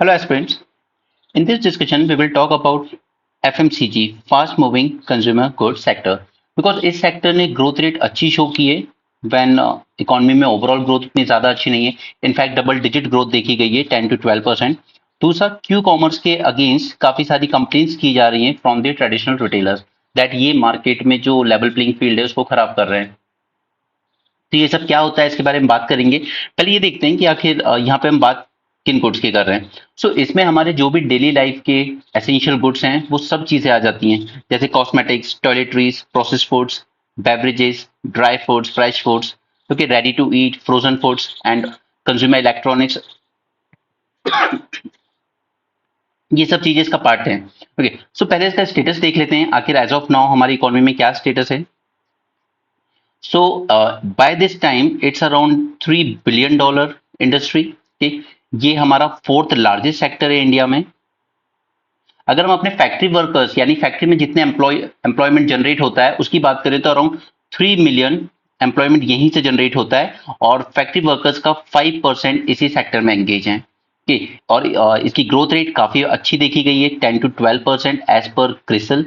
Hello aspirants, in this discussion we will talk about FMCG, fast moving consumer goods sector, because इस sector ने growth rate अच्छी show की है when economy में overall growth इतनी ज्यादा अच्छी नहीं है। इनफैक्ट डबल डिजिट ग्रोथ देखी गई है 10 to 12%। दूसरा, क्यू कॉमर्स के अगेंस्ट काफी सारी कंप्लेंट्स की जा रही हैं from the traditional retailers that ये मार्केट में जो लेवल प्लेइंग फील्ड है उसको खराब कर रहे हैं। तो ये सब क्या होता है इसके बारे में बात करेंगे। पहले ये देखते हैं कि आखिर यहाँ पे हम बात किन गुड्स की कर रहे हैं। सो इसमें हमारे जो भी डेली लाइफ के एसेंशियल गुड्स हैं वो सब चीजें आ जाती हैं, जैसे cosmetics, toiletries, process foods, beverages, dry foods, fresh foods, okay, ready to eat, frozen foods and consumer electronics. ये सब चीजें इसका पार्ट है। ओके, सो पहले इसका स्टेटस देख लेते हैं, आखिर एज ऑफ नाउ हमारी इकोनॉमी में क्या स्टेटस है। So by this time it's around $3 billion industry. ठीक, ये हमारा फोर्थ लार्जेस्ट सेक्टर है इंडिया में। अगर हम अपने फैक्ट्री वर्कर्स यानी फैक्ट्री में जितने एम्प्लॉयमेंट जनरेट होता है उसकी बात करें तो अराउंड 3 मिलियन एम्प्लॉयमेंट यहीं से जनरेट होता है और फैक्ट्री वर्कर्स का 5% इसी सेक्टर में एंगेज हैं। ठीक, और इसकी ग्रोथ रेट काफी अच्छी देखी गई है 10 to 12% एज पर क्रिसल।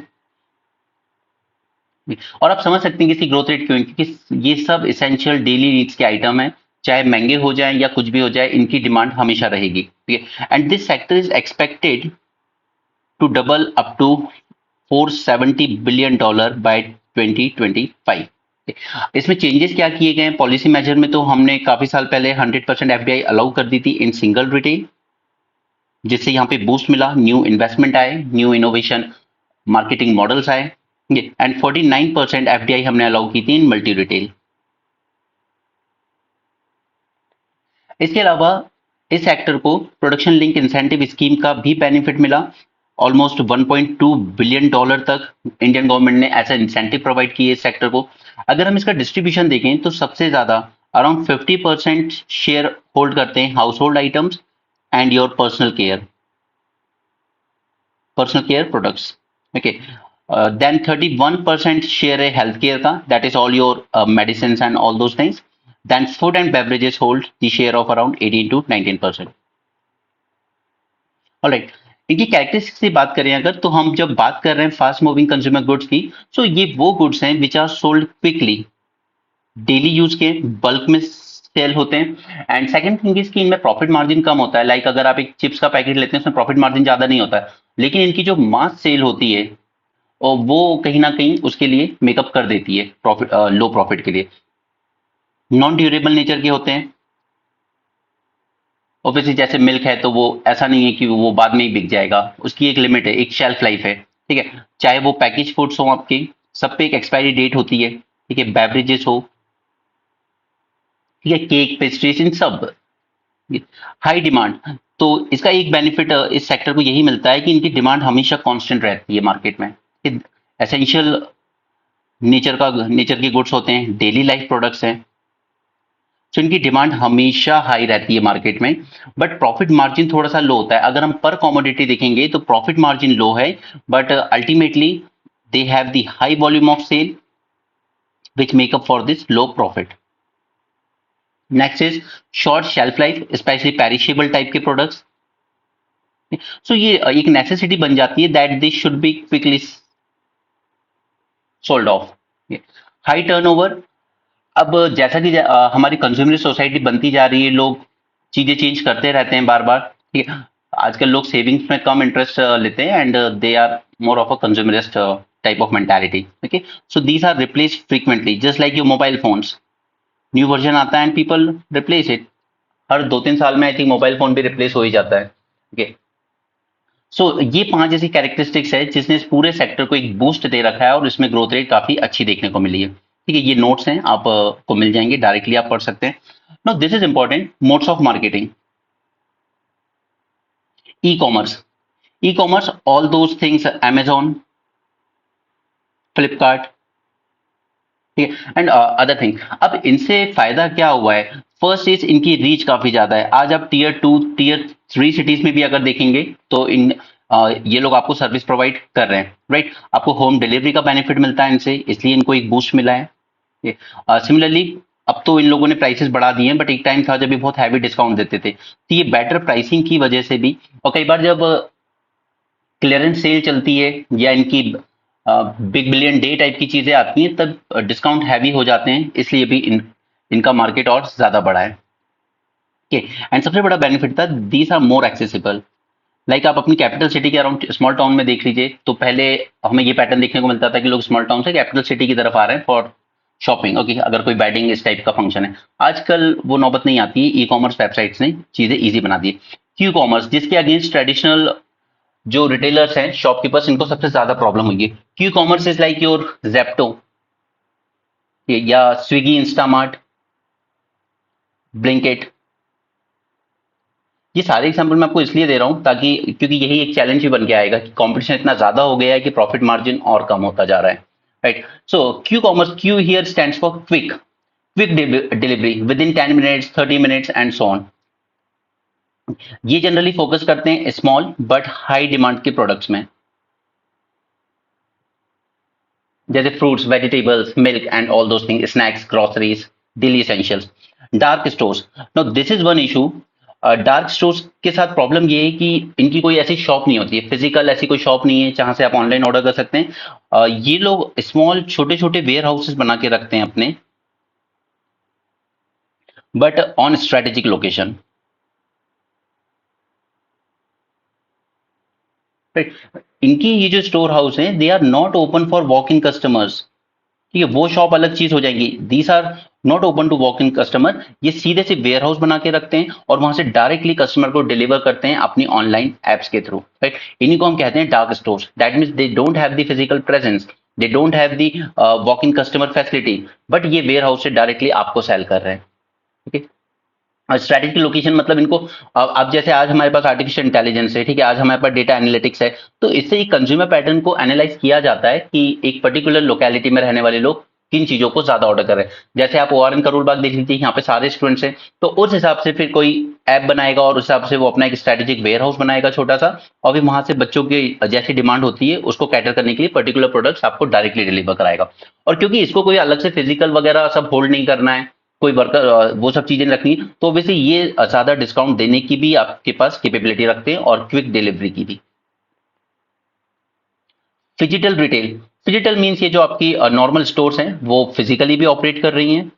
और आप समझ सकते हैं कि इसकी ग्रोथ रेट क्यों है, क्योंकि ये सब इसेंशियल डेली नीड्स के आइटम है, चाहे महंगे हो जाएं या कुछ भी हो जाए, इनकी डिमांड हमेशा रहेगी। ठीक है, and this sector is expected to double up to $470 billion by 2025। इसमें चेंजेस क्या किए गए हैं पॉलिसी मेजर में, तो हमने काफी साल पहले 100% एफडीआई अलाउ कर दी थी इन सिंगल रिटेल, जिससे यहाँ पे बूस्ट मिला, न्यू इन्वेस्टमेंट आए, न्यू इनोवेशन मार्केटिंग मॉडल्स आए। एंड 49% एफडीआई हमने अलाउ की थी इन मल्टी रिटेल। इसके अलावा इस सेक्टर को प्रोडक्शन लिंक इंसेंटिव स्कीम का भी बेनिफिट मिला। ऑलमोस्ट $1.2 बिलियन तक इंडियन गवर्नमेंट ने ऐसा इंसेंटिव प्रोवाइड किए इस सेक्टर को। अगर हम इसका डिस्ट्रीब्यूशन देखें तो सबसे ज्यादा अराउंड 50% शेयर होल्ड करते हैं house hold items and your personal care products. Okay, then 31% share है हेल्थ केयर का, that is all your medicine and all those things. Then food and beverages hold the share of around 18 to 19%। Alright, इनकी characteristics की बात करें अगर, तो हम जब बात कर रहे हैं फास्ट मूविंग कंज्यूमर गुड्स की, सो ये वो गुड्स हैं which are sold quickly, daily use के बल्क में सेल होते हैं। एंड सेकंड थिंग इज कि इनमें प्रॉफिट मार्जिन कम होता है। लाइक अगर आप एक चिप्स का पैकेट लेते हैं उसमें प्रॉफिट मार्जिन ज्यादा नहीं होता है, लेकिन इनकी जो मास सेल होती है और वो कहीं ना कहीं उसके लिए मेकअप कर देती है प्रॉफिट, लो प्रॉफिट के लिए। नॉन ड्यूरेबल नेचर के होते हैं, ऑब्वियसली जैसे मिल्क है तो वो ऐसा नहीं है कि वो बाद में ही बिक जाएगा, उसकी एक लिमिट है, एक शेल्फ लाइफ है। ठीक है, चाहे वो पैकेज फूड्स हो आपके, सब पे एक एक्सपायरी डेट होती है। ठीक है, बेवरेजेस हो, ठीक है, केक, पेस्ट्रीज, इन सब हाई डिमांड। तो इसका एक बेनिफिट इस सेक्टर को यही मिलता है कि इनकी डिमांड हमेशा कांस्टेंट रहती है मार्केट में। एसेंशियल नेचर के गुड्स होते हैं, डेली लाइफ प्रोडक्ट्स हैं, तो इनकी डिमांड हमेशा हाई रहती है मार्केट में। बट प्रॉफिट मार्जिन थोड़ा सा लो होता है। अगर हम पर कमोडिटी देखेंगे तो प्रॉफिट मार्जिन लो है, but ultimately they have the high volume of sale which make up for this low profit. Next is short shelf life, specially perishable type के प्रोडक्ट्स। सो ये एक नेसेसिटी बन जाती है that this should be quickly sold off. High turnover, अब जैसा कि हमारी कंज्यूमर सोसाइटी बनती जा रही है, लोग चीजें चेंज करते रहते हैं बार बार। ठीक है, आजकल लोग सेविंग्स में कम इंटरेस्ट लेते हैं and they are more of a consumerist type of mentality. Okay, so these are replace frequently just like your mobile phones. New version आता है एंड पीपल रिप्लेस इट। हर 2-3 साल में आई थिंक मोबाइल फोन भी replace हो ही जाता है। ओके, सो ये 5 ऐसी कैरेक्टरिस्टिक्स है जिसने इस पूरे सेक्टर को एक बूस्ट दे रखा है और इसमें ग्रोथ रेट काफी अच्छी देखने को मिली है। ठीक है, ये नोट्स हैं, आप को मिल जाएंगे, डायरेक्टली आप पढ़ सकते हैं। No, this is important, modes of marketing. E commerce, e commerce, all those things, Amazon, Flipkart, ठीक है, एंड अदर थिंग। अब इनसे फायदा क्या हुआ है, फर्स्ट इज इनकी रीच काफी ज्यादा है। आज आप टियर 2 टियर 3 सिटीज में भी अगर देखेंगे तो ये लोग आपको सर्विस प्रोवाइड कर रहे हैं, राइट। आपको होम डिलीवरी का बेनिफिट मिलता है इनसे, इसलिए इनको एक बूस्ट मिला है। सिमिलरली अब तो इन लोगों ने प्राइसेस बढ़ा दिए हैं, बट एक टाइम था जब ये बहुत हैवी डिस्काउंट देते थे, तो ये बेटर प्राइसिंग की वजह से भी, और कई बार जब क्लियरेंस सेल चलती है या इनकी बिग बिलियन डे टाइप की चीजें आती हैं, तब डिस्काउंट हैवी हो जाते हैं, इसलिए भी इनका मार्केट और ज्यादा बढ़ा है। ओके, एंड सबसे बड़ा बेनिफिट था, these are more accessible. Like आप अपनी कैपिटल सिटी के अराउंड स्मॉल टाउन में देख लीजिए, तो पहले हमें ये पैटर्न देखने को मिलता था कि लोग स्मॉल टाउन से कैपिटल सिटी की तरफ आ रहे हैं फॉर शॉपिंग। ओके, अगर कोई वेडिंग इस टाइप का फंक्शन है, आजकल वो नौबत नहीं आती है, ई कॉमर्स वेबसाइट्स ने चीजें इजी बना दी। क्यू कॉमर्स, जिसके अगेंस्ट ट्रेडिशनल जो रिटेलर्स हैं, शॉपकीपर्स, इनको सबसे ज्यादा प्रॉब्लम हुई है। Q commerce is like your Zepto या स्विगी, इंस्टामार्ट, ब्लिंकिट। ये सारे एग्जांपल मैं आपको इसलिए दे रहा हूं ताकि, क्योंकि यही एक चैलेंज भी बन के आएगा कि कंपटीशन इतना ज्यादा हो गया है कि प्रॉफिट मार्जिन और कम होता जा रहा है, right. So Q commerce, Q here stands for quick, quick delivery with in 10 minutes, 30 minutes and so on. ये जनरली फोकस करते हैं स्मॉल बट हाई डिमांड के प्रोडक्ट्स में, जैसे fruits, vegetables, milk and all those things, snacks, groceries, daily essentials. Dark stores, now this is one issue. Dark stores के साथ problem ये है कि इनकी कोई ऐसी शॉप नहीं होती है, फिजिकल ऐसी कोई शॉप नहीं है जहां से आप ऑनलाइन ऑर्डर कर सकते हैं। ये लोग स्मॉल छोटे छोटे वेयर हाउसेस बना के रखते हैं अपने, but on strategic location, right. इनकी ये जो स्टोर हाउस है, they are not open for walk in customers. ठीक है, वो शॉप अलग चीज हो जाएगी, these are not open to walk in customer. ये सीधे से वेयर हाउस बना के रखते हैं और वहां से डायरेक्टली कस्टमर को डिलीवर करते हैं अपनी ऑनलाइन एप्स के थ्रू, राइट। इन्हीं को हम कहते हैं dark stores. That means they don't have the physical presence, they don't have the walk in customer facility, but ये वेयर हाउस से डायरेक्टली आपको सेल कर रहे हैं। ठीक है, स्ट्रैटेजिक लोकेशन मतलब इनको, अब जैसे आज हमारे पास आर्टिफिशियल इंटेलिजेंस है, ठीक है, आज हमारे पास डेटा एनालिटिक्स है, तो इससे कंज्यूमर पैटर्न को एनालाइज किया जाता है कि एक पर्टिकुलर लोकेलिटी में रहने वाले लोग किन चीजों को ज्यादा ऑर्डर कर रहे हैं। जैसे आप ORN करोल बाग देख लीजिए, यहाँ पे सारे स्टूडेंट्स हैं, तो उस हिसाब से फिर कोई ऐप बनाएगा और उस हिसाब से वो अपना एक स्ट्रेटेजिक वेयर हाउस बनाएगा छोटा सा, और फिर वहां से बच्चों की जैसी डिमांड होती है उसको कैटर करने के लिए पर्टिकुलर प्रोडक्ट्स आपको डायरेक्टली डिलीवर कराएगा। और क्योंकि इसको कोई अलग से फिजिकल वगैरह सब होल्ड नहीं करना है, कोई वर्कर वो सब चीजें रखनी, तो वैसे ये ज्यादा डिस्काउंट देने की भी आपके पास कैपेबिलिटी रखते हैं और क्विक डिलीवरी की भी। फिजिटल रिटेल, फिजिटल मींस ये जो आपकी नॉर्मल स्टोर्स हैं वो फिजिकली भी ऑपरेट कर रही हैं,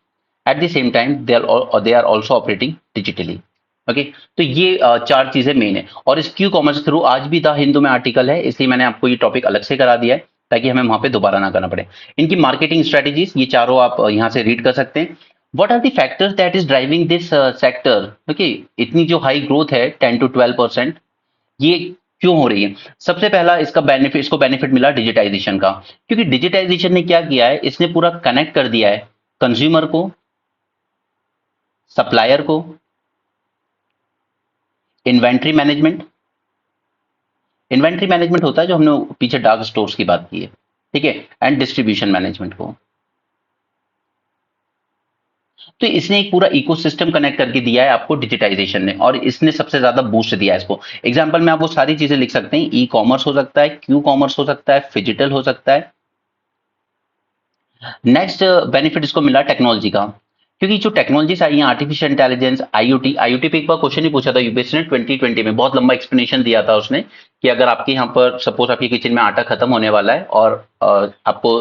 at the same time they are also operating digitally. Okay, तो ये चार चीजें मेन है, और इस क्यू कॉमर्स थ्रू आज भी द हिंदू में आर्टिकल है, इसलिए मैंने आपको ये टॉपिक अलग से करा दिया है ताकि हमें वहां पे दोबारा ना करना पड़े। इनकी मार्केटिंग स्ट्रेटेजीज ये चारों आप यहाँ से रीड कर सकते हैं। What are the factors that is driving this sector? Okay, इतनी जो हाई ग्रोथ है 10 to 12%, ये क्यों हो रही है? सबसे पहला इसको बेनिफिट मिला डिजिटाइजेशन का, क्योंकि डिजिटाइजेशन ने क्या किया है, इसने पूरा कनेक्ट कर दिया है कंज्यूमर को, सप्लायर को, इन्वेंट्री मैनेजमेंट। इन्वेंट्री मैनेजमेंट होता है जो हमने पीछे डार्क स्टोर्स की बात की है, ठीक है, एंड डिस्ट्रीब्यूशन मैनेजमेंट को। तो इसने एक पूरा इकोसिस्टम कनेक्ट करके दिया है आपको डिजिटाइजेशन ने, और इसने सबसे ज्यादा बूस्ट दिया है इसको। एग्जांपल में आप वो सारी चीजें लिख सकते हैं, ई कॉमर्स हो सकता है, क्यू कॉमर्स हो सकता है, फिजिटल हो सकता है। नेक्स्ट बेनिफिट इसको मिला टेक्नोलॉजी का, क्योंकि जो टेक्नोलॉजीज आई हैं, आर्टिफिशियल इंटेलिजेंस, आईओटी। आईओटी पे एक बार क्वेश्चन ही पूछा था यूपीएससी ने 2020 में, बहुत लंबा एक्सप्लेनेशन दिया था उसने कि अगर आपके यहाँ पर सपोज आपके किचन में आटा खत्म होने वाला है और आपको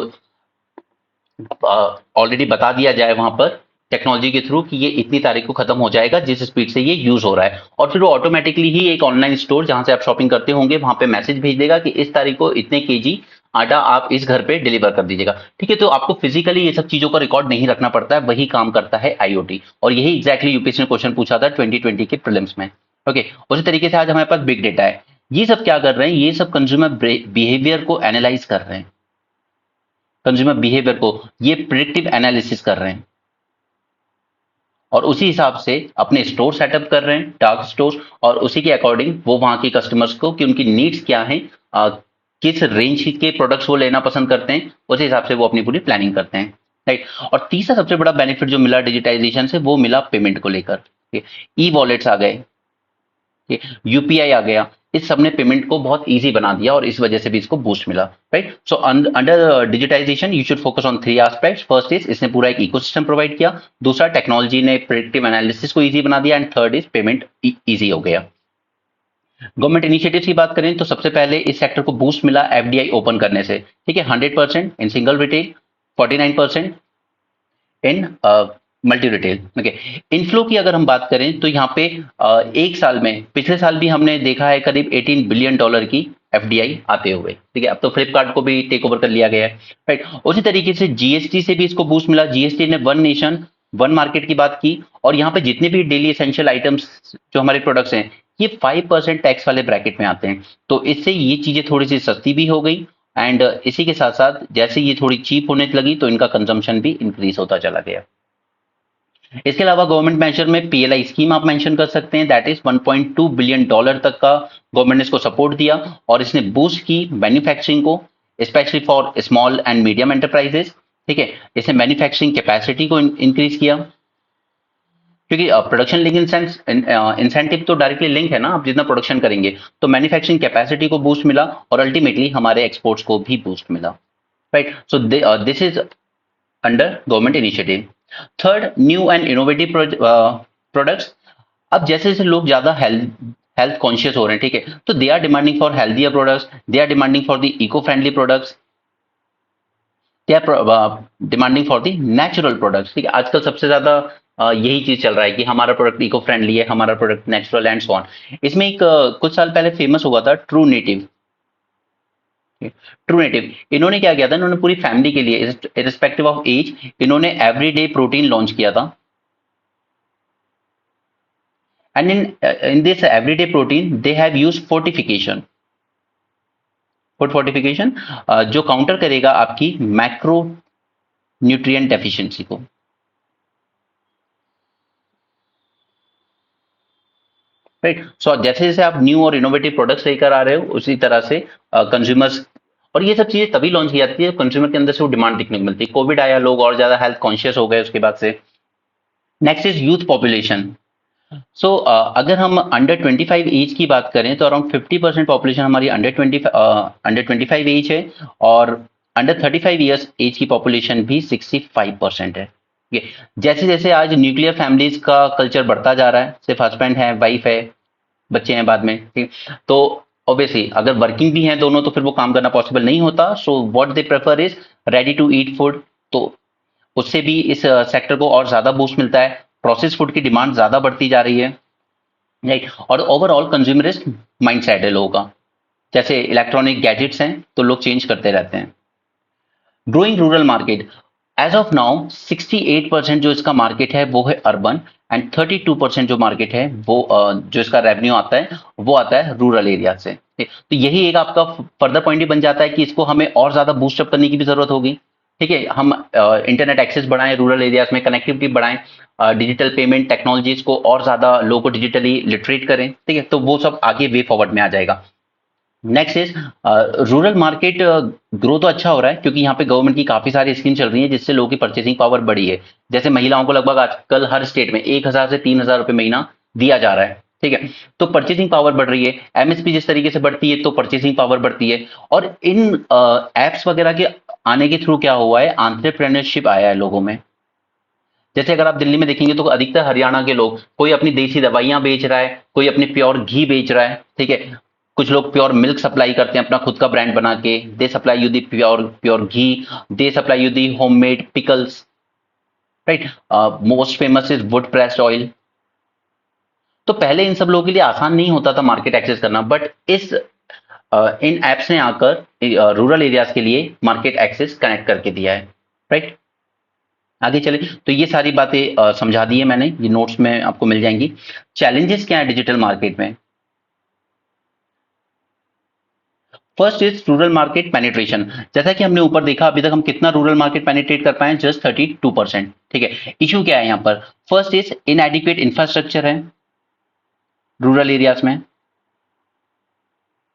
ऑलरेडी बता दिया जाए वहां पर टेक्नोलॉजी के थ्रू कि ये इतनी तारीख को खत्म हो जाएगा जिस स्पीड से ये यूज हो रहा है, और फिर वो ऑटोमेटिकली ही एक ऑनलाइन स्टोर जहां से आप शॉपिंग करते होंगे वहां पे मैसेज भेज देगा कि इस तारीख को इतने केजी आटा आप इस घर पे डिलीवर कर दीजिएगा। ठीक है, तो आपको फिजिकली ये सब चीजों का रिकॉर्ड नहीं रखना पड़ता है, वही काम करता है आईओटी, और यही एग्जैक्टली यूपीएससी ने क्वेश्चन पूछा था 2020 के प्रीलिम्स में। ओके, उसी तरीके से आज हमारे पास बिग डेटा है। ये सब क्या कर रहे हैं, ये सब कंज्यूमर बिहेवियर को एनालाइज कर रहे हैं, कंज्यूमर बिहेवियर को ये प्रिडिक्टिव एनालिसिस कर रहे हैं, और उसी हिसाब से अपने स्टोर सेटअप कर रहे हैं, डार्क स्टोर, और उसी के अकॉर्डिंग वो वहां के कस्टमर्स को कि उनकी नीड्स क्या हैं, किस रेंज के प्रोडक्ट्स वो लेना पसंद करते हैं, उस हिसाब से वो अपनी पूरी प्लानिंग करते हैं, राइट। और तीसरा सबसे बड़ा बेनिफिट जो मिला डिजिटाइजेशन से, वो मिला पेमेंट को लेकर। ई वॉलेट्स आ गए, यूपीआई आ गया, इस सब ने पेमेंट को बहुत इजी बना दिया और इस वजह से भी इसको बूस्ट मिला, right. So under digitization you should focus on three aspects. First is इसने पूरा एक इकोसिस्टम प्रोवाइड किया, दूसरा टेक्नोलॉजी ने प्रेडिक्टिव एनालिसिस को इजी बना दिया, and third is payment easy हो गया। गवर्नमेंट इनिशिएटिव्स की बात करें तो सबसे पहले इस सेक्टर को बूस्ट मिला एफडीआई ओपन करने से, ठीक है, 100% in single retail, 49% in multi retail, okay. Inflow की अगर हम बात करें तो यहाँ पे एक साल में, पिछले साल भी हमने देखा है करीब $18 बिलियन की एफडीआई आते हुए, ठीक है। अब तो फ्लिपकार्ट को भी टेक ओवर कर लिया गया है, राइट। उसी तरीके से जीएसटी से भी इसको बूस्ट मिला, जीएसटी ने वन नेशन वन मार्केट की बात की, और यहाँ पे जितने भी डेली एसेंशियल आइटम्स जो हमारे प्रोडक्ट्स हैं ये 5% टैक्स वाले ब्रैकेट में आते हैं, तो इससे ये चीजें थोड़ी सी सस्ती भी हो गई, एंड इसी के साथ साथ जैसे ये थोड़ी चीप होने लगी तो इनका कंजम्पशन भी इंक्रीज होता चला गया। इसके अलावा गवर्नमेंट मेजर में पीएलआई स्कीम आप मेंशन कर सकते हैं, दैट इज $1.2 बिलियन तक का गवर्नमेंट ने इसको सपोर्ट दिया, और इसने बूस्ट की मैन्युफैक्चरिंग को, specially for small and medium enterprises, ठीक है। इसने मैन्युफैक्चरिंग कैपेसिटी को इंक्रीज किया, क्योंकि प्रोडक्शन लिंक इंसेंटिव तो डायरेक्टली लिंक है ना, आप जितना प्रोडक्शन करेंगे तो मैन्युफैक्चरिंग कैपेसिटी को बूस्ट मिला, और अल्टीमेटली हमारे एक्सपोर्ट्स को भी बूस्ट मिला, right. So this is under government initiative. Third, new and innovative products. अब जैसे जैसे लोग ज्यादा हेल्थ कॉन्शियस हो रहे हैं, ठीक है, तो they are demanding for healthier products, they are demanding for the eco friendly products, they are demanding for the natural products, ठीक है। आजकल सबसे ज्यादा यही चीज चल रहा है कि हमारा प्रोडक्ट इको फ्रेंडली है, हमारा product natural and so on. इसमें एक कुछ साल पहले फेमस हुआ था ट्रू नेटिव। ट्रू नेटिव इन्होंने क्या किया था, इन्होंने पूरी फैमिली के लिए इरिस्पेक्टिव ऑफ एज इन्होंने एवरीडे प्रोटीन लॉन्च किया था, and in this everyday protein they have used fortification, food fortification, जो काउंटर करेगा आपकी मैक्रो न्यूट्रिएंट डेफिशिएंसी को, राइट। सो जैसे जैसे आप न्यू और इनोवेटिव प्रोडक्ट्स लेकर आ रहे हो उसी तरह से कंज्यूमर्स, और ये सब चीजें तभी लॉन्च की जाती है कंज्यूमर के अंदर से वो डिमांड दिखने को मिलती है। कोविड आया, लोग और ज्यादा हेल्थ कॉन्शियस हो गए उसके बाद से। Next is youth population. So अगर हम अंडर 25 एज की बात करें तो अराउंड 50% पॉपुलेशन हमारी अंडर 25 एज है, और अंडर 35 ईयर्स एज की पॉपुलेशन भी 65% है, ठीक है। जैसे जैसे आज न्यूक्लियर फैमिलीज का कल्चर बढ़ता जा रहा है, सिर्फ हस्बैंड है, वाइफ है, बच्चे हैं बाद में, ठीक, तो ऑब्वियसली अगर वर्किंग भी हैं दोनों तो फिर वो काम करना पॉसिबल नहीं होता, so what they prefer is ready to eat food, तो उससे भी इस सेक्टर को और ज्यादा बूस्ट मिलता है। प्रोसेस फूड की डिमांड ज्यादा बढ़ती जा रही है, राइट। और ओवरऑल कंज्यूमरिस्ट माइंडसेट है लोगों का, जैसे इलेक्ट्रॉनिक गैजेट्स हैं तो लोग चेंज करते रहते हैं। Growing rural market, as of now 68% जो इसका मार्केट है वो है अर्बन, एंड 32% जो मार्केट है वो जो इसका रेवेन्यू आता है वो आता है रूरल एरिया से, ठीक? तो यही एक आपका फर्दर पॉइंट भी बन जाता है कि इसको हमें और ज्यादा बूस्टअप करने की भी जरूरत होगी, ठीक है। हम इंटरनेट एक्सेस बढ़ाएं, रूरल एरियाज में कनेक्टिविटी बढ़ाएं, डिजिटल पेमेंट टेक्नोलॉजीज को और ज्यादा लोगों को डिजिटली लिटरेट करें, ठीक है, तो वो सब आगे वे फॉरवर्ड में आ जाएगा। Next is rural market grow तो अच्छा हो रहा है क्योंकि यहाँ पे गवर्नमेंट की काफी सारी स्कीम चल रही है जिससे लोगों की परचेसिंग पावर बढ़ी है। जैसे महिलाओं को लगभग आजकल हर स्टेट में 1,000 से 3,000 रुपए महीना दिया जा रहा है, ठीक है, तो परचेसिंग पावर बढ़ रही है। एमएसपी जिस तरीके से बढ़ती है तो परचेसिंग पावर बढ़ती है, और इन एप्स वगैरह के आने के थ्रू क्या हुआ है, एंटरप्रेन्योरशिप आया है लोगों में। जैसे अगर आप दिल्ली में देखेंगे तो अधिकतर हरियाणा के लोग, कोई अपनी देसी दवाइयां बेच रहा है, कोई अपनी प्योर घी बेच रहा है, ठीक है, कुछ लोग प्योर मिल्क सप्लाई करते हैं अपना खुद का ब्रांड बना के, they supply you the pure pure ghee, they supply you the homemade pickles, right. Most famous is wood pressed oil. तो पहले इन सब लोगों के लिए आसान नहीं होता था मार्केट एक्सेस करना, बट इस इन एप्स ने आकर रूरल एरियाज के लिए मार्केट एक्सेस कनेक्ट करके दिया है, राइट। आगे चले तो ये सारी बातें समझा दी है मैंने, ये नोट्स में आपको मिल जाएंगी। चैलेंजेस क्या है डिजिटल मार्केट में? First is rural market penetration. जैसा कि हमने ऊपर देखा अभी तक हम कितना रूरल मार्केट पेनिट्रेट कर पाए, जस्ट 32%, ठीक है। इशू क्या है यहाँ पर? फर्स्ट इज इनएडिक्वेट इंफ्रास्ट्रक्चर है रूरल एरियाज में,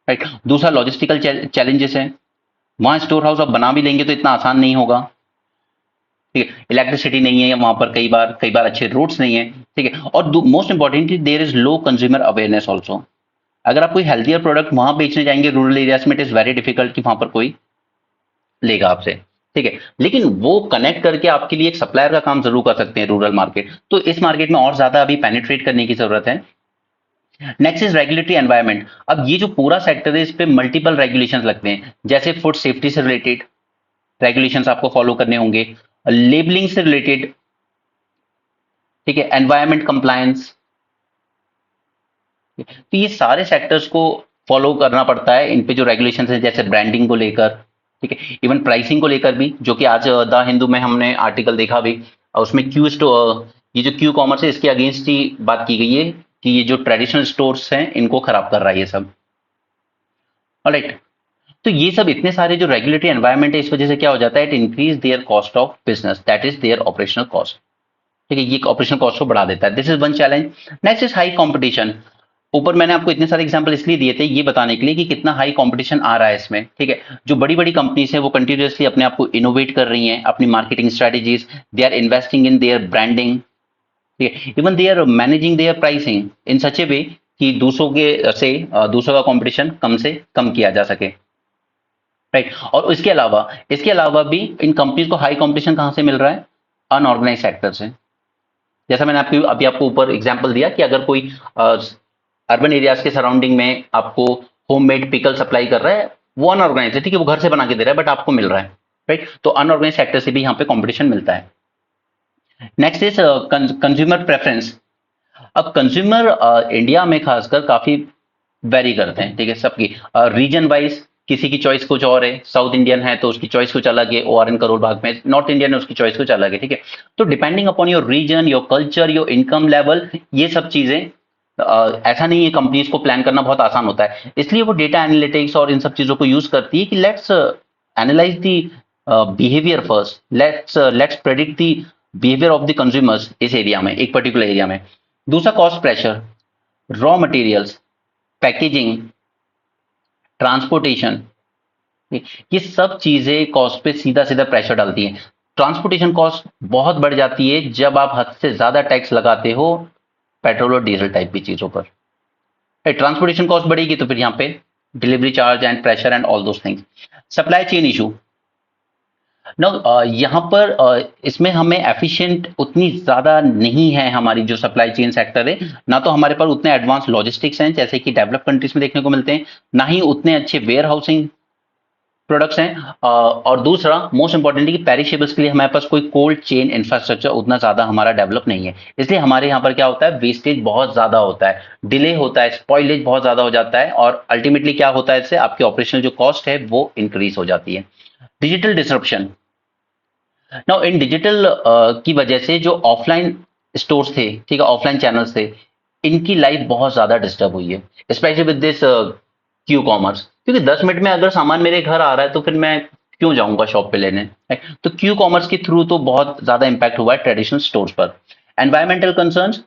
राइट। दूसरा लॉजिस्टिकल चैलेंजेस है, वहां स्टोर हाउस आप बना भी लेंगे तो इतना आसान नहीं होगा। ठीक है, इलेक्ट्रिसिटी नहीं है वहां पर, कई बार अच्छे रोड्स नहीं है, ठीक है, और most importantly there is low consumer awareness also. अगर आप कोई हेल्थियर प्रोडक्ट वहां बेचने जाएंगे रूरल एरियाज में, इट इज वेरी डिफिकल्ट कि वहां पर कोई लेगा आपसे, ठीक है, लेकिन वो कनेक्ट करके आपके लिए एक सप्लायर का काम जरूर कर सकते हैं रूरल मार्केट। तो इस मार्केट में और ज्यादा अभी पेनिट्रेट करने की जरूरत है। Next is regulatory environment. अब ये जो पूरा सेक्टर है इस पे मल्टीपल रेगुलेशंस लगते हैं, जैसे फूड सेफ्टी से रिलेटेड रेगुलेशंस आपको फॉलो करने होंगे, लेबलिंग से रिलेटेड, ठीक है, एनवायरनमेंट कंप्लायंस। तो ये सारे सेक्टर्स को फॉलो करना पड़ता है, इन पे जो रेगुलेशंस है, जैसे ब्रांडिंग को लेकर, ठीक है, इवन प्राइसिंग को लेकर भी, जो कि आज द हिंदू में हमने आर्टिकल देखा भी, उसमें ये जो क्यू कॉमर्स है इसके अगेंस्ट ही बात की गई है कि ये जो ट्रेडिशनल स्टोर्स हैं इनको खराब कर रहा है ये सब। ऑलराइट, तो ये सब इतने सारे जो रेगुलेटरी एनवायरनमेंट है इस वजह से क्या हो जाता है, it increase their cost of business, that is their operational cost, ठीक है, ये ऑपरेशनल कॉस्ट को बढ़ा देता है। This is one challenge. Next is high competition. ऊपर मैंने आपको इतने सारे एग्जांपल इसलिए दिए थे ये बताने के लिए कि कितना हाई कंपटीशन आ रहा है इसमें, ठीक है, जो बड़ी बड़ी कंपनीज हैं वो कंटिन्यूअसली अपने आप को इनोवेट कर रही हैं, अपनी marketing strategies, they are investing in their branding, ठीक है, even they are managing their pricing in such a way कि दूसरों का कंपटीशन कम से कम किया जा सके, राइट। और इसके अलावा भी इन कंपनीज को हाई कंपटीशन कहां से मिल रहा है, अनऑर्गेनाइज सेक्टर से। जैसा मैंने अभी आपको ऊपर एग्जांपल दिया कि अगर कोई अर्बन एरियाज के सराउंडिंग में आपको होममेड पिकल सप्लाई कर रहा है, वो अनऑर्गेनाइज है, ठीक है, वो घर से बना के दे रहा है बट आपको मिल रहा है, राइट। तो अनऑर्गेनाइज सेक्टर से भी यहाँ पे कंपटीशन मिलता है। Next is consumer preference. अब कंज्यूमर इंडिया में खासकर काफी वेरी करते हैं, ठीक है, सबकी रीजन वाइज किसी की चॉइस कुछ और है, साउथ इंडियन है तो उसकी चॉइस कुछ अलग है, ORN करोल बाग में नॉर्थ इंडियन है उसकी चॉइस कुछ अलग है, ठीक है। तो depending upon your region, your culture, your income level, ये सब चीजें ऐसा नहीं है, कंपनीज को प्लान करना बहुत आसान होता है, इसलिए वो डेटा एनालिटिक्स और इन सब चीजों को यूज करती है कि let's analyse the behaviour first, let's predict the behaviour of the consumers इस एरिया में, एक पर्टिकुलर एरिया में। दूसरा cost pressure, raw materials, packaging, transportation, ये सब चीजें कॉस्ट पे सीधा सीधा प्रेशर डालती हैं। ट्रांसपोर्टेशन कॉस्ट बहुत बढ़ जाती है जब आप हद से ज्यादा टैक्स लगाते हो पेट्रोल और डीजल टाइप की चीजों पर। ट्रांसपोर्टेशन कॉस्ट बढ़ेगी तो फिर यहाँ पे delivery charge and pressure and all those things. Supply chain issue, no, यहाँ पर इसमें हमें एफिशिएंट उतनी ज्यादा नहीं है, हमारी जो सप्लाई चेन सेक्टर है, ना तो हमारे पास उतने एडवांस लॉजिस्टिक्स हैं जैसे कि डेवलप कंट्रीज में देखने को मिलते हैं, ना ही उतने अच्छे वेयर हाउसिंग प्रोडक्ट्स हैं, और दूसरा मोस्ट इंपॉर्टेंटली कि पेरिशेबल्स के लिए हमारे पास कोई कोल्ड चेन इंफ्रास्ट्रक्चर उतना ज्यादा हमारा डेवलप नहीं है, इसलिए हमारे यहाँ पर क्या होता है, वेस्टेज बहुत ज्यादा होता है, डिले होता है, स्पॉइलेज बहुत ज्यादा हो जाता है, और अल्टीमेटली क्या होता है, इससे आपकी ऑपरेशनल जो कॉस्ट है वो इंक्रीज हो जाती है। Digital disruption. Now in digital की वजह से जो ऑफलाइन स्टोर्स थे, ठीक है, ऑफलाइन चैनल्स थे, इनकी लाइफ बहुत ज्यादा डिस्टर्ब हुई है, specially with this Q commerce, क्योंकि 10 मिनट में अगर सामान मेरे घर आ रहा है तो फिर मैं क्यों जाऊंगा शॉप पे लेने, right? तो क्यू कॉमर्स के थ्रू तो बहुत ज्यादा इंपैक्ट हुआ है ट्रेडिशनल स्टोर्स पर। एनवायरमेंटल कंसर्न्स,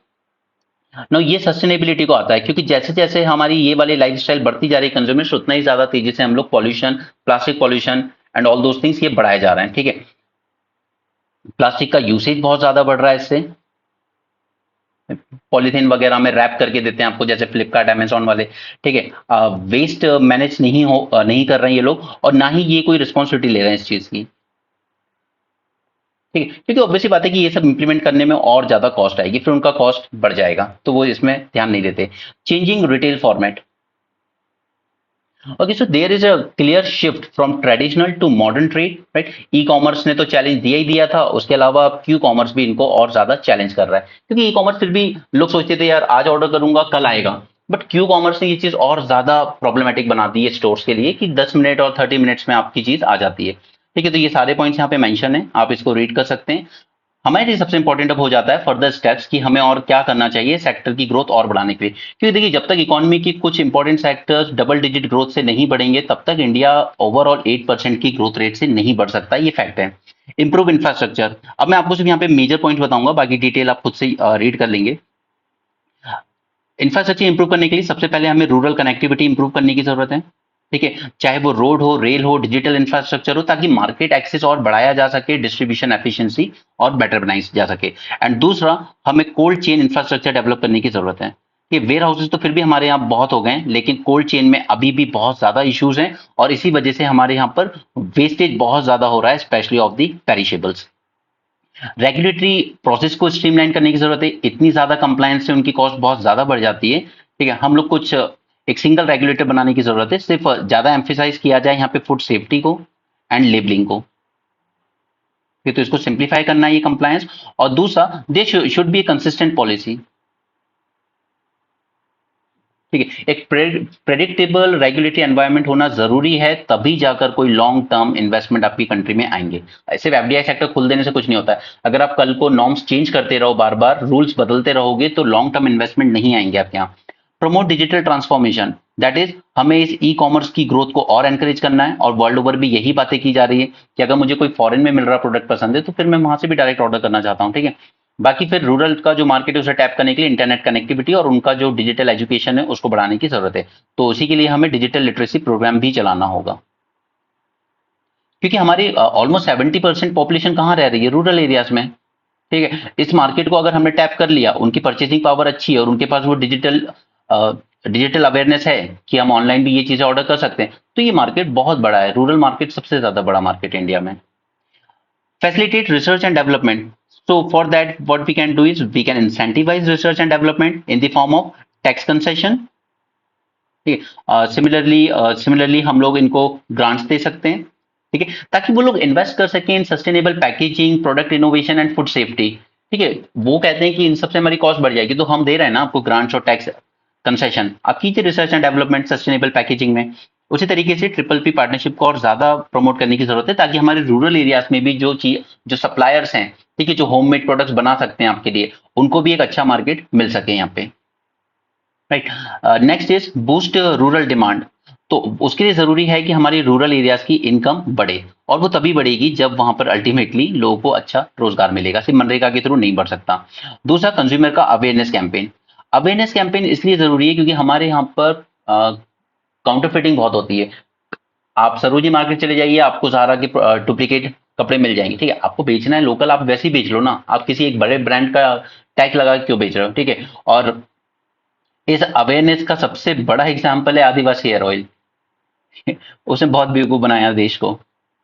नो, ये सस्टेनेबिलिटी को आता है, क्योंकि जैसे जैसे हमारी ये वाली लाइफस्टाइल बढ़ती जा रही है कंज्यूमर्स, उतना ही ज्यादा तेजी से हम लोग pollution, plastic pollution and all those things ये बढ़ाए जा रहे हैं, ठीक है। प्लास्टिक का यूसेज बहुत ज्यादा बढ़ रहा है, इससे पॉलीथीन वगैरह में रैप करके देते हैं आपको, जैसे फ्लिपकार्ट, अमेजोन वाले, ठीक है। वेस्ट मैनेज नहीं कर रहे हैं ये लोग, और ना ही ये कोई रिस्पॉन्सिबिलिटी ले रहे हैं इस चीज की, ठीक है, क्योंकि ऑब्वियसली बात है कि ये सब इंप्लीमेंट करने में और ज्यादा कॉस्ट आएगी, फिर उनका कॉस्ट बढ़ जाएगा, तो वो इसमें ध्यान नहीं देते। Changing retail format, okay, so there is a clear shift from traditional to modern trade, right. E commerce ने तो चैलेंज दिया ही दिया था, उसके अलावा अब क्यू कॉमर्स भी इनको और ज्यादा चैलेंज कर रहा है, क्योंकि ई कॉमर्स फिर भी लोग सोचते थे यार आज ऑर्डर करूंगा कल आएगा, बट क्यू कॉमर्स ने ये चीज और ज्यादा प्रॉब्लमेटिक बना दी है स्टोर्स के लिए कि 10 मिनट और 30 मिनट्स में आपकी चीज आ जाती है, ठीक है। तो ये सारे पॉइंट्स यहाँ पे मेंशन है, आप इसको रीड कर सकते हैं। हमारे लिए सबसे इंपॉर्टेंट अब हो जाता है फर्दर स्टेप्स कि हमें और क्या करना चाहिए सेक्टर की ग्रोथ और बढ़ाने के लिए, क्योंकि देखिए जब तक इकोनॉमी की कुछ important sectors double digit growth से नहीं बढ़ेंगे तब तक इंडिया ओवरऑल 8% की ग्रोथ रेट से नहीं बढ़ सकता, ये फैक्ट है। इंप्रूव इंफ्रास्ट्रक्चर, अब मैं आपको सिर्फ यहाँ पे मेजर पॉइंट बताऊंगा, बाकी डिटेल आप खुद से रीड कर लेंगे। इंफ्रास्ट्रक्चर इंप्रूव करने के लिए सबसे पहले हमें रूरल कनेक्टिविटी इंप्रूव करने की जरूरत है, ठीक है, चाहे वो रोड हो, रेल हो, डिजिटल इंफ्रास्ट्रक्चर हो, ताकि मार्केट एक्सेस और बढ़ाया जा सके, डिस्ट्रीब्यूशन एफिशिएंसी और बेटर बनाई जा सके। एंड दूसरा, हमें कोल्ड चेन इंफ्रास्ट्रक्चर डेवलप करने की जरूरत है। ये वेयर हाउसेज तो फिर भी हमारे यहाँ बहुत हो गए हैं, लेकिन कोल्ड चेन में अभी भी बहुत ज्यादा इश्यूज हैं, और इसी वजह से हमारे यहाँ पर वेस्टेज बहुत ज्यादा हो रहा है, specially of the perishables. Regulatory process को स्ट्रीमलाइन करने की जरूरत है, इतनी ज्यादा कंप्लायंस से उनकी कॉस्ट बहुत ज्यादा बढ़ जाती है। ठीक है, हम लोग कुछ एक सिंगल रेगुलेटर बनाने की जरूरत है, सिर्फ ज्यादा एम्फेसाइज किया जाए यहाँ पे फूड सेफ्टी को एंड लेबलिंग को। ठीक है, तो इसको सिंप्लीफाई करना है ये कंप्लायंस। और दूसरा, they should be A consistent policy. ठीक है, एक प्रेडिक्टेबल रेगुलेटरी एनवायरनमेंट होना जरूरी है, तभी जाकर कोई लॉन्ग टर्म इन्वेस्टमेंट आपकी कंट्री में आएंगे। सिर्फ एफडीआई सेक्टर खोल देने से कुछ नहीं होता है। अगर आप कल को नॉर्म्स चेंज करते रहो, बार बार रूल्स बदलते रहोगे, तो लॉन्ग टर्म इन्वेस्टमेंट नहीं आएंगे आपके यहाँ। Promote digital transformation, that is हमें इस ई कॉमर्स की ग्रोथ को और एनकरेज करना है, और वर्ल्ड ओवर भी यही बातें की जा रही है कि अगर मुझे कोई फॉरेन में मिल रहा प्रोडक्ट पसंद है, तो फिर मैं वहां से भी डायरेक्ट ऑर्डर करना चाहता हूँ। ठीक है, बाकी फिर रूरल का जो मार्केट है उसे टैप करने के लिए इंटरनेट कनेक्टिविटी और उनका जो डिजिटल एजुकेशन है उसको बढ़ाने की जरूरत है। तो उसी के लिए हमें डिजिटल लिटरेसी प्रोग्राम भी चलाना होगा, क्योंकि हमारी ऑलमोस्ट 70% पॉपुलेशन कहाँ रह रही है? रूरल एरियाज में। ठीक है, इस मार्केट को अगर हमने टैप कर लिया, उनकी परचेसिंग पावर अच्छी है और उनके पास वो डिजिटल अवेयरनेस है कि हम ऑनलाइन भी ये चीजें ऑर्डर कर सकते हैं, तो ये मार्केट बहुत बड़ा है। रूरल मार्केट सबसे ज्यादा बड़ा मार्केट है इंडिया में। Facilitate research and development. So for that, what we can do is we can incentivize research and development in the form of tax concession. ठीक है, सिमिलरली हम लोग इनको ग्रांट्स दे सकते हैं। ठीक है, ताकि वो लोग इन्वेस्ट कर सकें इन sustainable packaging, product innovation and food safety. ठीक है, वो कहते हैं कि इन सबसे हमारी कॉस्ट बढ़ जाएगी, तो हम दे रहे हैं ना आपको ग्रांट्स और टैक्स कंसेशन, आप कीजिए research and development sustainable packaging में। उसी तरीके से ट्रिपल पी पार्टनरशिप को और ज्यादा प्रमोट करने की जरूरत है, ताकि हमारे रूरल एरियाज में भी जो चीज, जो सप्लायर्स हैं, ठीक है, जो होममेड प्रोडक्ट्स बना सकते हैं आपके लिए, उनको भी एक अच्छा मार्केट मिल सके यहाँ पे। Right, next is boost rural demand. तो उसके लिए जरूरी है कि हमारी रूरल एरियाज की इनकम बढ़े, और वो तभी बढ़ेगी जब वहां पर अल्टीमेटली लोगों को अच्छा रोजगार मिलेगा, सिर्फ मनरेगा के थ्रू नहीं बढ़ सकता। दूसरा, कंज्यूमर का अवेयरनेस कैंपेन। अवेयरनेस कैंपेन इसलिए जरूरी है क्योंकि हमारे यहाँ पर काउंटरफिटिंग बहुत होती है। आप सरोजी मार्केट चले जाइए, आपको ज़ारा के डुप्लीकेट कपड़े मिल जाएंगे। ठीक है, आपको बेचना है लोकल, आप वैसे ही बेच लो ना, आप किसी एक बड़े ब्रांड का टैग लगा के क्यों बेच रहे हो? ठीक है, और इस अवेयरनेस का सबसे बड़ा एग्जाम्पल है आदिवासी हेयर ऑयल। उसने बहुत बेवकूफ बनाया देश को।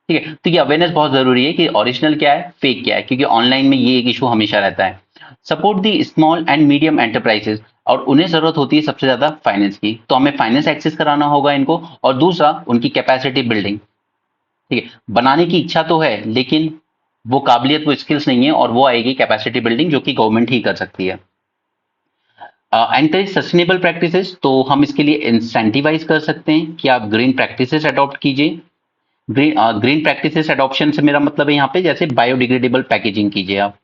ठीक है, तो ये अवेयरनेस बहुत जरूरी है कि ओरिजिनल क्या है, फेक क्या है, क्योंकि ऑनलाइन में ये एक इशू हमेशा रहता है। Support the small and medium enterprises, और उन्हें जरूरत होती है सबसे ज्यादा फाइनेंस की, तो हमें फाइनेंस एक्सेस कराना होगा इनको। और दूसरा, उनकी कैपेसिटी बिल्डिंग। ठीक है, बनाने की इच्छा तो है, लेकिन वो काबिलियत, वो स्किल्स नहीं है, और वो आएगी कैपेसिटी बिल्डिंग, जो कि गवर्नमेंट ही कर सकती है। एनकरेज सस्टेनेबल प्रैक्टिसेस, तो हम इसके लिए इंसेंटिवाइज कर सकते हैं कि आप ग्रीन प्रैक्टिसेस अडॉप्ट कीजिए। ग्रीन प्रैक्टिसेस अडॉप्शन से मेरा मतलब है यहाँ पे जैसे बायोडिग्रेडेबल पैकेजिंग कीजिए आप।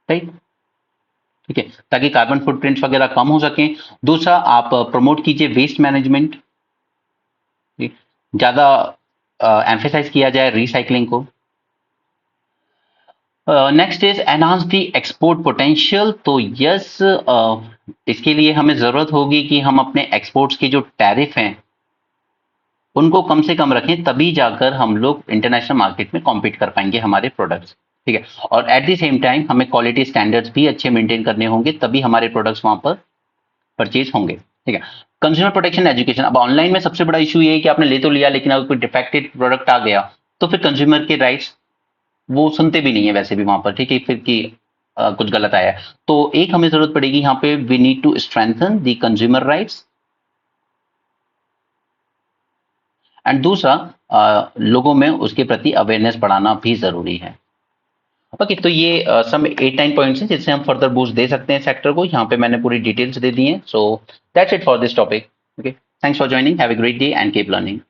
राइट, ठीक है, ताकि कार्बन फुटप्रिंट्स वगैरह कम हो सके। दूसरा, आप प्रमोट कीजिए वेस्ट मैनेजमेंट, ज्यादा एम्फेसाइज किया जाए रिसाइकलिंग को। Next is enhance the export potential. तो यस, इसके लिए हमें जरूरत होगी कि हम अपने एक्सपोर्ट्स के जो टैरिफ हैं उनको कम से कम रखें, तभी जाकर हम लोग इंटरनेशनल मार्केट में कॉम्पीट कर पाएंगे हमारे प्रोडक्ट्स। ठीक है, और एट द सेम टाइम हमें क्वालिटी स्टैंडर्ड्स भी अच्छे मेंटेन करने होंगे, तभी हमारे प्रोडक्ट्स वहां पर परचेज होंगे। ठीक है, कंज्यूमर प्रोटेक्शन एजुकेशन। अब ऑनलाइन में सबसे बड़ा इशू ये है कि आपने ले तो लिया, लेकिन अगर कोई डिफेक्टेड प्रोडक्ट आ गया, तो फिर कंज्यूमर के राइट्स वो सुनते भी नहीं है वैसे भी वहां पर। ठीक है, फिर कि कुछ गलत आया है। तो एक हमें जरूरत पड़ेगी यहाँ पे, we need to strengthen the consumer rights. And दूसरा, लोगों में उसके प्रति अवेयरनेस बढ़ाना भी जरूरी है। ओके, तो ये सम 8-9 पॉइंट्स हैं जिससे हम फर्दर बूस्ट दे सकते हैं सेक्टर को। यहाँ पे मैंने पूरी डिटेल्स दे दी हैं। So that's it for this topic. Okay, thanks for joining, have a great day and keep learning.